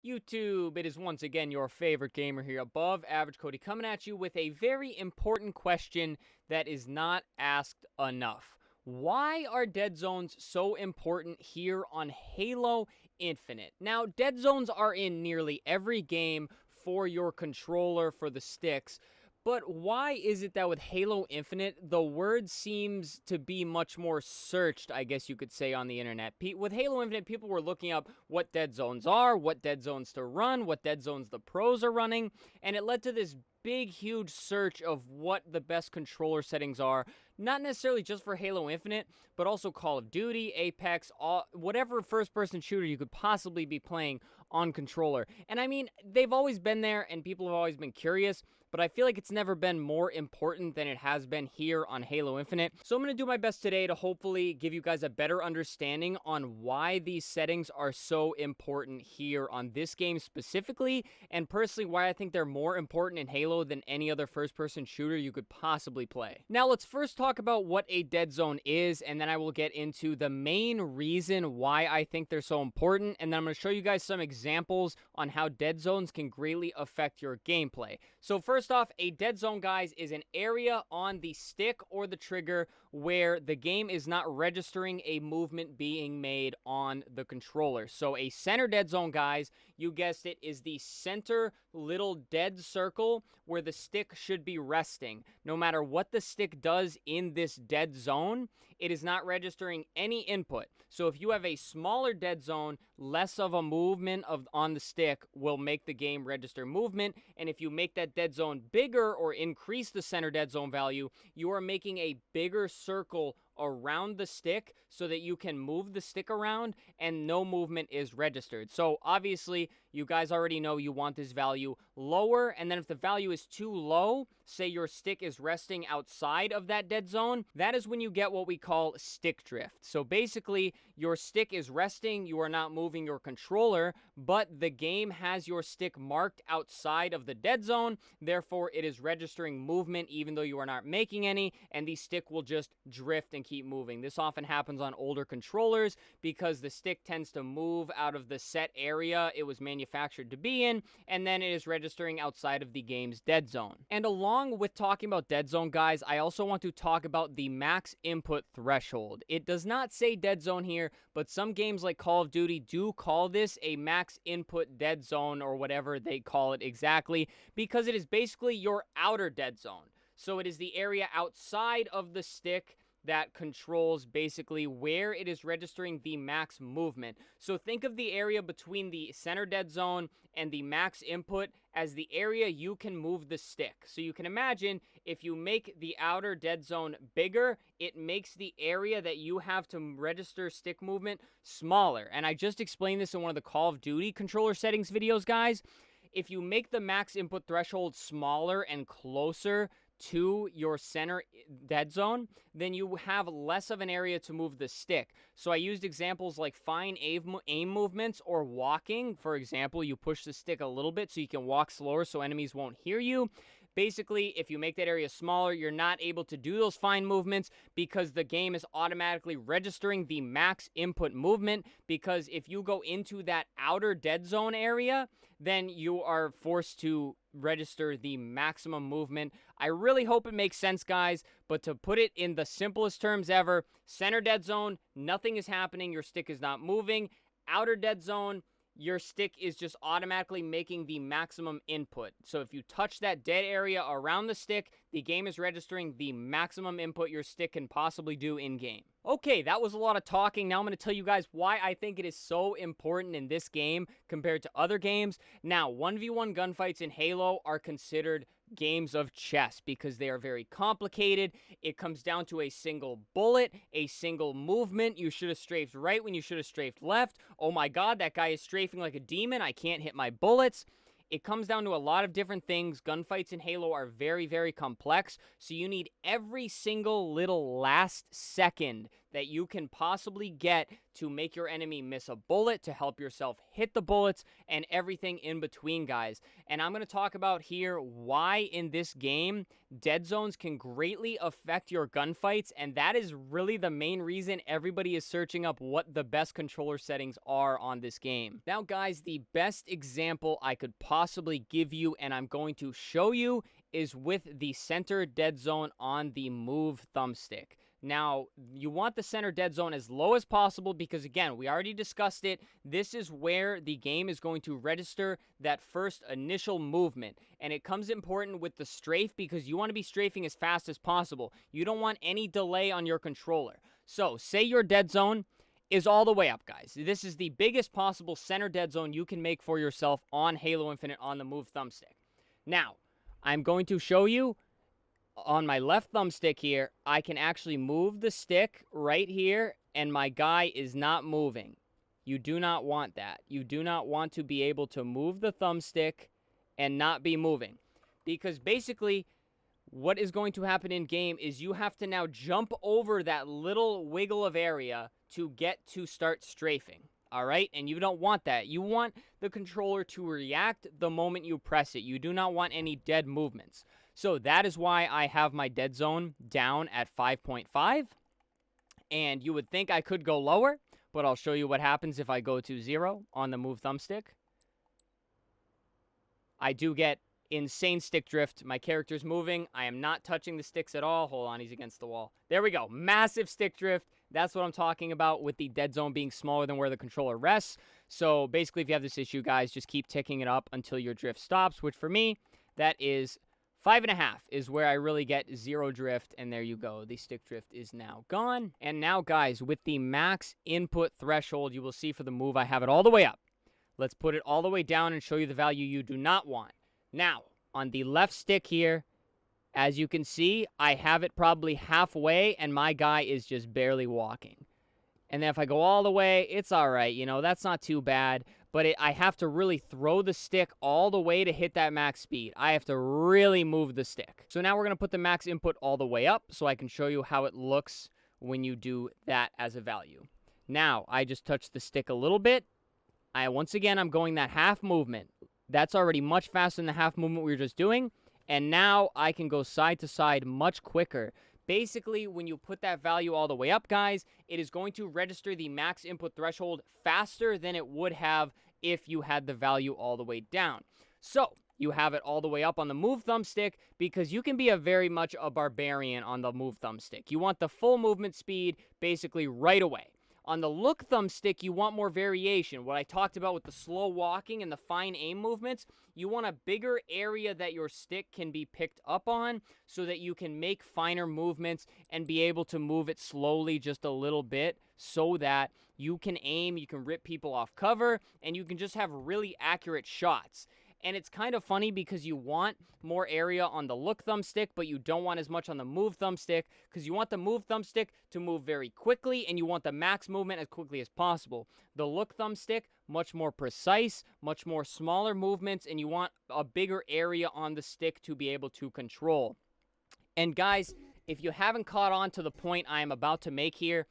YouTube, it is once again your favorite gamer here, Above Average Cody, coming at you with a very important question that is not asked enough. Why are dead zones so important here on Halo Infinite? Now, dead zones are in nearly every game for your controller, for the sticks. But why is it that with Halo Infinite, the word seems to be much more searched, I guess you could say, on the internet? With Halo Infinite, people were looking up what dead zones are, what dead zones to run, what dead zones the pros are running, and it led to this big, huge search of what the best controller settings are, not necessarily just for Halo Infinite, but also Call of Duty, Apex, whatever first-person shooter you could possibly be playing on controller. And I mean, they've always been there, and people have always been curious, but I feel like it's never been more important than it has been here on Halo Infinite. So I'm going to do my best today to hopefully give you guys a better understanding on why these settings are so important here on this game specifically, and personally why I think they're more important in Halo than any other first-person shooter you could possibly play. Now let's first talk about what a dead zone is, and then I will get into the main reason why I think they're so important, and then I'm going to show you guys some examples on how dead zones can greatly affect your gameplay. So first off, a dead zone, guys, is an area on the stick or the trigger where the game is not registering a movement being made on the controller. So a center dead zone, guys, you guessed it, is the center little dead circle where the stick should be resting. No matter what the stick does in this dead zone, it is not registering any input. So if you have a smaller dead zone, less of a movement on the stick will make the game register movement. And if you make that dead zone bigger or increase the center dead zone value, you are making a bigger circle around the stick so that you can move the stick around and no movement is registered. So obviously you guys already know you want this value lower, and then if the value is too low, say your stick is resting outside of that dead zone, that is when you get what we call stick drift. So basically your stick is resting, you are not moving your controller, but the game has your stick marked outside of the dead zone, therefore it is registering movement even though you are not making any, and the stick will just drift and keep moving. This often happens on older controllers because the stick tends to move out of the set area it was manufactured to be in, and then it is registering outside of the game's dead zone. And along with talking about dead zone, guys, I also want to talk about the max input threshold. It does not say dead zone here, but some games like Call of Duty do call this a max input dead zone, or whatever they call it exactly, because it is basically your outer dead zone. So it is the area outside of the stick that controls basically where it is registering the max movement. So think of the area between the center dead zone and the max input as the area you can move the stick. So you can imagine if you make the outer dead zone bigger, it makes the area that you have to register stick movement smaller. And I just explained this in one of the Call of Duty controller settings videos, guys. If you make the max input threshold smaller and closer to your center dead zone, then you have less of an area to move the stick. So I used examples like fine aim movements or walking. For example, you push the stick a little bit so you can walk slower so enemies won't hear you. Basically, if you make that area smaller, you're not able to do those fine movements because the game is automatically registering the max input movement, because if you go into that outer dead zone area, then you are forced to register the maximum movement. I really hope it makes sense, guys, but to put it in the simplest terms ever, center dead zone, nothing is happening, your stick is not moving. Outer dead zone, your stick is just automatically making the maximum input. So if you touch that dead area around the stick, the game is registering the maximum input your stick can possibly do in-game. Okay, that was a lot of talking. Now I'm going to tell you guys why I think it is so important in this game compared to other games. Now, 1v1 gunfights in Halo are considered games of chess because they are very complicated. It comes down to a single bullet, a single movement. You should have strafed right when you should have strafed left. Oh my god, that guy is strafing like a demon. I can't hit my bullets. It comes down to a lot of different things. Gunfights in Halo are very, very complex, so you need every single little last second that you can possibly get to make your enemy miss a bullet, to help yourself hit the bullets, and everything in between, guys. And I'm going to talk about here why in this game dead zones can greatly affect your gunfights, and that is really the main reason everybody is searching up what the best controller settings are on this game. Now, guys, the best example I could possibly give you, and I'm going to show you, is with the center dead zone on the move thumbstick. Now, you want the center dead zone as low as possible because, again, we already discussed it. This is where the game is going to register that first initial movement. And it comes important with the strafe because you want to be strafing as fast as possible. You don't want any delay on your controller. So, say your dead zone is all the way up, guys. This is the biggest possible center dead zone you can make for yourself on Halo Infinite on the move thumbstick. Now, I'm going to show you on my left thumbstick here, I can actually move the stick right here, and my guy is not moving. You do not want that. You do not want to be able to move the thumbstick and not be moving. Because basically, what is going to happen in game is you have to now jump over that little wiggle of area to get to start strafing. All right? And you don't want that. You want the controller to react the moment you press it. You do not want any dead movements. So that is why I have my dead zone down at 5.5. And you would think I could go lower, but I'll show you what happens if I go to 0 on the move thumbstick. I do get insane stick drift. My character's moving. I am not touching the sticks at all. Hold on, he's against the wall. There we go. Massive stick drift. That's what I'm talking about with the dead zone being smaller than where the controller rests. So basically, if you have this issue, guys, just keep ticking it up until your drift stops, which for me, that is 5.5 is where I really get 0 drift, and there you go. The stick drift is now gone. And now, guys, with the max input threshold, you will see for the move, I have it all the way up. Let's put it all the way down and show you the value you do not want. Now, on the left stick here, as you can see, I have it probably halfway, and my guy is just barely walking. And then if I go all the way, it's all right. You know, that's not too bad. But I have to really throw the stick all the way to hit that max speed. I have to really move the stick. So now we're going to put the max input all the way up so I can show you how it looks when you do that as a value. Now, I just touched the stick a little bit. Once again, I'm going that half movement. That's already much faster than the half movement we were just doing. And now I can go side to side much quicker. Basically, when you put that value all the way up, guys, it is going to register the max input threshold faster than it would have if you had the value all the way down. So, you have it all the way up on the move thumbstick because you can be very much a barbarian on the move thumbstick. You want the full movement speed basically right away. On the look thumbstick, you want more variation. What I talked about with the slow walking and the fine aim movements, you want a bigger area that your stick can be picked up on so that you can make finer movements and be able to move it slowly just a little bit so that you can aim, you can rip people off cover, and you can just have really accurate shots. And it's kind of funny because you want more area on the look thumbstick, but you don't want as much on the move thumbstick because you want the move thumbstick to move very quickly and you want the max movement as quickly as possible. The look thumbstick, much more precise, much more smaller movements, and you want a bigger area on the stick to be able to control. And guys, if you haven't caught on to the point I am about to make here,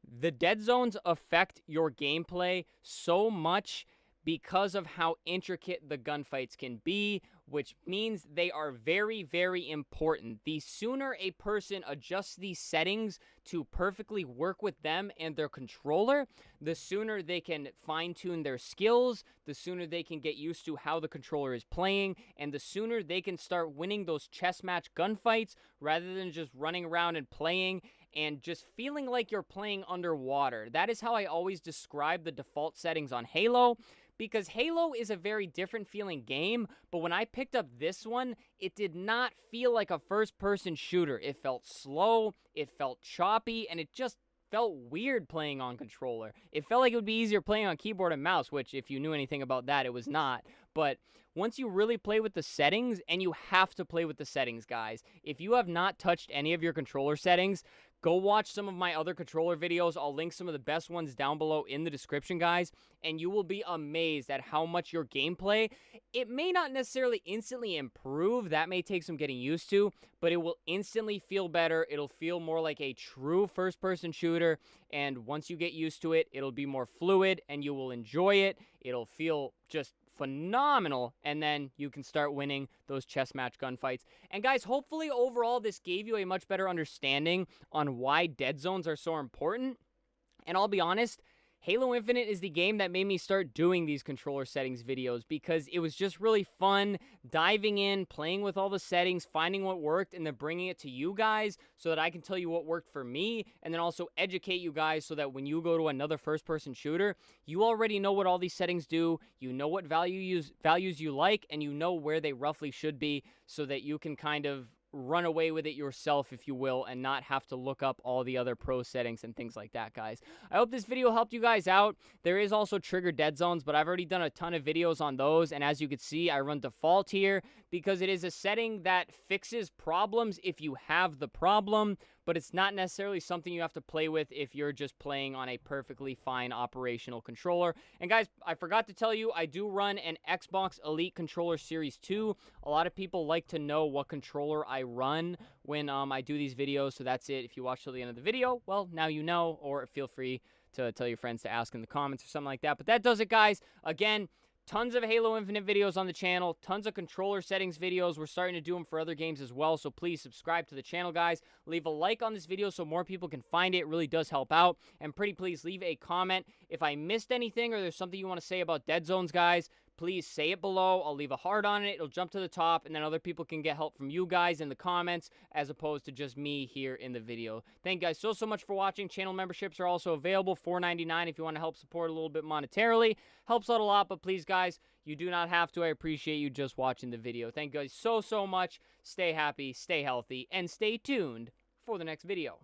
the dead zones affect your gameplay so much because of how intricate the gunfights can be, which means they are very, very important. The sooner a person adjusts these settings to perfectly work with them and their controller, the sooner they can fine-tune their skills, the sooner they can get used to how the controller is playing, and the sooner they can start winning those chess match gunfights rather than just running around and playing and just feeling like you're playing underwater. That is how I always describe the default settings on Halo, because Halo is a very different feeling game, but when I picked up this one, it did not feel like a first-person shooter. It felt slow, it felt choppy, and it just felt weird playing on controller. It felt like it would be easier playing on keyboard and mouse, which if you knew anything about that, it was not. But once you really play with the settings, and you have to play with the settings, guys. If you have not touched any of your controller settings, Go watch some of my other controller videos. I'll link some of the best ones down below in the description, guys, and you will be amazed at how much your gameplay, it may not necessarily instantly improve, that may take some getting used to, but it will instantly feel better. It'll feel more like a true first-person shooter, and once you get used to it, it'll be more fluid, and you will enjoy it. It'll feel just phenomenal, and then you can start winning those chess match gunfights. And guys, hopefully overall this gave you a much better understanding on why dead zones are so important. And I'll be honest, Halo Infinite is the game that made me start doing these controller settings videos, because it was just really fun diving in, playing with all the settings, finding what worked, and then bringing it to you guys so that I can tell you what worked for me, and then also educate you guys so that when you go to another first-person shooter, you already know what all these settings do, you know what values you like, and you know where they roughly should be, so that you can kind of run away with it yourself, if you will, and not have to look up all the other pro settings and things like that, guys. I hope this video helped you guys out. There is also trigger dead zones, but I've already done a ton of videos on those, and as you can see, I run default here because it is a setting that fixes problems if you have the problem, but it's not necessarily something you have to play with if you're just playing on a perfectly fine operational controller. And guys, I forgot to tell you, I do run an Xbox Elite Controller Series 2. A lot of people like to know what controller I run when I do these videos, so that's it. If you watch till the end of the video, well, now you know, or feel free to tell your friends to ask in the comments or something like that. But that does it, guys. Again, tons of Halo Infinite videos on the channel, tons of controller settings videos. We're starting to do them for other games as well, so please subscribe to the channel, guys. Leave a like on this video so more people can find it. It really does help out. And pretty please leave a comment. If I missed anything or there's something you want to say about Dead Zones, guys, please say it below. I'll leave a heart on it. It'll jump to the top, and then other people can get help from you guys in the comments as opposed to just me here in the video. Thank you guys so much for watching. Channel memberships are also available, $4.99 if you want to help support a little bit monetarily. Helps out a lot, but please, guys, you do not have to. I appreciate you just watching the video. Thank you guys so much. Stay happy, stay healthy, and stay tuned for the next video.